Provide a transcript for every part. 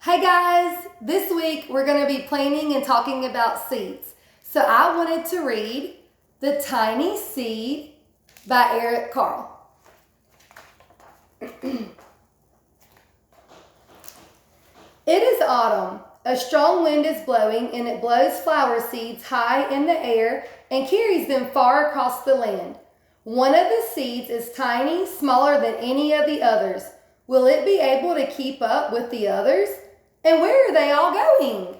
Hey guys, this week we're going to be planning and talking about seeds. So I wanted to read The Tiny Seed by Eric Carle. It is autumn. A strong wind is blowing and it blows flower seeds high in the air and carries them far across the land. One of the seeds is tiny, smaller than any of the others. Will it be able to keep up with the others? And where are they all going?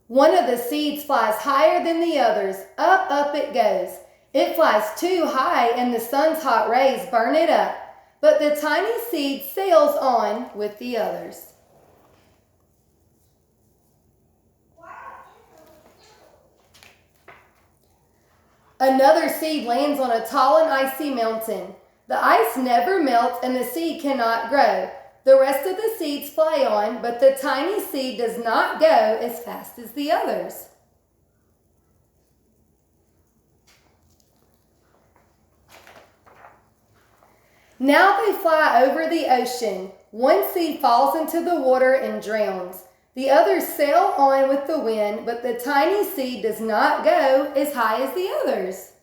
One of the seeds flies higher than the others. Up, up it goes. It flies too high and the sun's hot rays burn it up. But the tiny seed sails on with the others. Another seed lands on a tall and icy mountain. The ice never melts and the seed cannot grow. The rest of the seeds fly on, but the tiny seed does not go as fast as the others. Now they fly over the ocean. One seed falls into the water and drowns. The others sail on with the wind, but the tiny seed does not go as high as the others.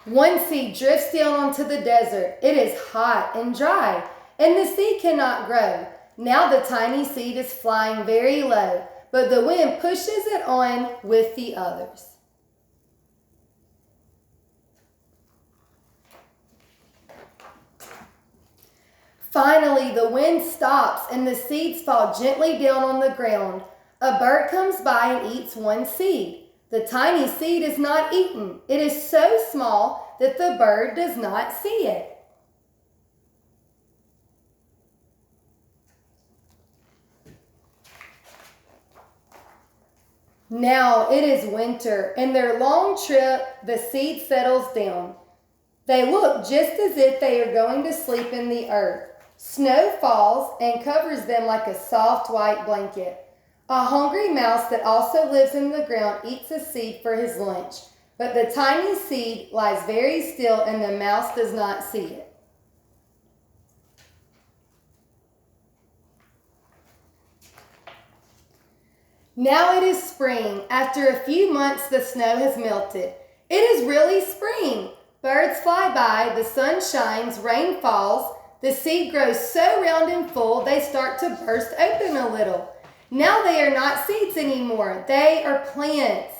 One seed drifts down onto the desert. It is hot and dry, and the seed cannot grow. Now the tiny seed is flying very low, but the wind pushes it on with the others. Finally, the wind stops and the seeds fall gently down on the ground. A bird comes by and eats one seed. The tiny seed is not eaten. It is so small that the bird does not see it. Now it is winter, and their long trip, the seed settles down. They look just as if they are going to sleep in the earth. Snow falls and covers them like a soft white blanket. A hungry mouse that also lives in the ground eats a seed for his lunch, but the tiny seed lies very still and the mouse does not see it. Now it is spring. After a few months, the snow has melted. It is really spring. Birds fly by, the sun shines, rain falls. The seed grows so round and full, they start to burst open a little. Now they are not seeds anymore. They are plants.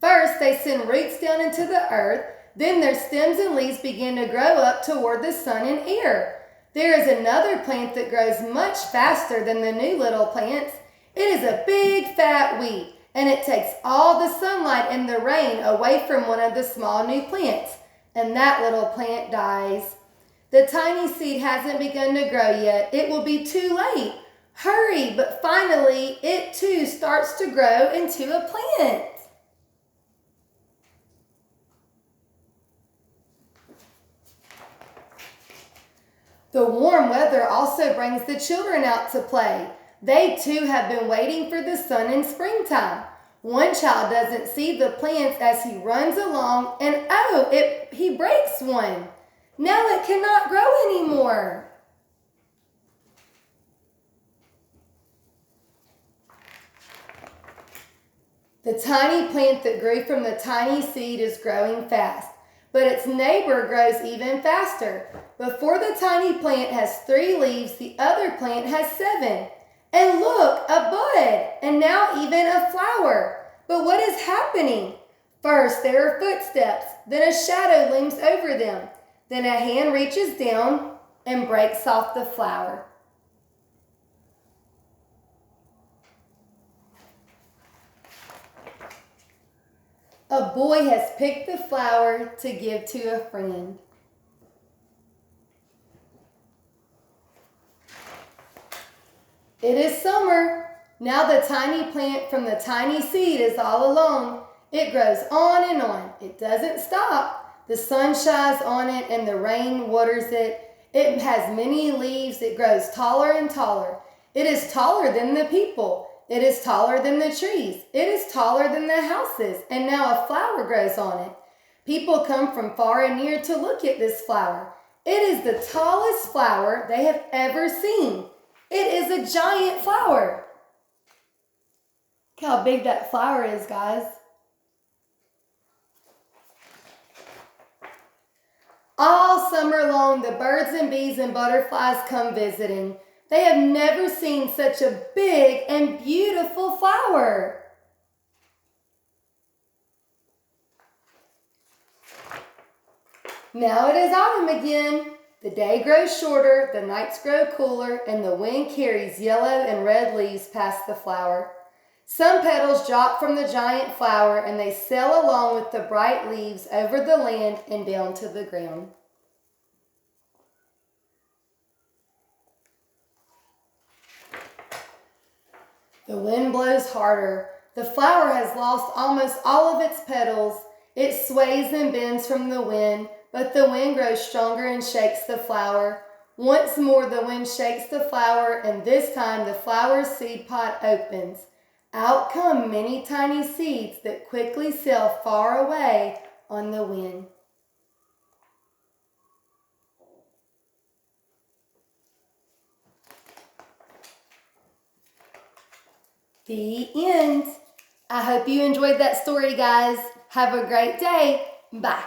First, they send roots down into the earth. Then their stems and leaves begin to grow up toward the sun and air. There is another plant that grows much faster than the new little plants. It is a big fat weed, and it takes all the sunlight and the rain away from one of the small new plants, and that little plant dies. The tiny seed hasn't begun to grow yet. It will be too late. Hurry, but finally it too starts to grow into a plant. The warm weather also brings the children out to play. They too have been waiting for the sun in springtime. One child doesn't see the plants as he runs along and he breaks one. Now it cannot grow anymore. The tiny plant that grew from the tiny seed is growing fast, but its neighbor grows even faster. Before the tiny plant has 3 leaves, the other plant has 7. And look, a bud, and now even a flower. But what is happening? First, there are footsteps, then a shadow looms over them. Then a hand reaches down and breaks off the flower. A boy has picked the flower to give to a friend. It is summer. Now the tiny plant from the tiny seed is all alone. It grows on and on. It doesn't stop. The sun shines on it and the rain waters it. It has many leaves. It grows taller and taller. It is taller than the people. It is taller than the trees. It is taller than the houses, and now a flower grows on it. People come from far and near to look at this flower. It is the tallest flower they have ever seen. It is a giant flower. Look how big that flower is, guys. All summer long, the birds and bees and butterflies come visiting. They have never seen such a big and beautiful flower. Now it is autumn again. The day grows shorter, the nights grow cooler, and the wind carries yellow and red leaves past the flower. Some petals drop from the giant flower and they sail along with the bright leaves over the land and down to the ground. The wind blows harder. The flower has lost almost all of its petals. It sways and bends from the wind, but the wind grows stronger and shakes the flower. Once more the wind shakes the flower, and this time the flower's seed pod opens. Out come many tiny seeds that quickly sail far away on the wind. The end. I hope you enjoyed that story, guys. Have a great day. Bye.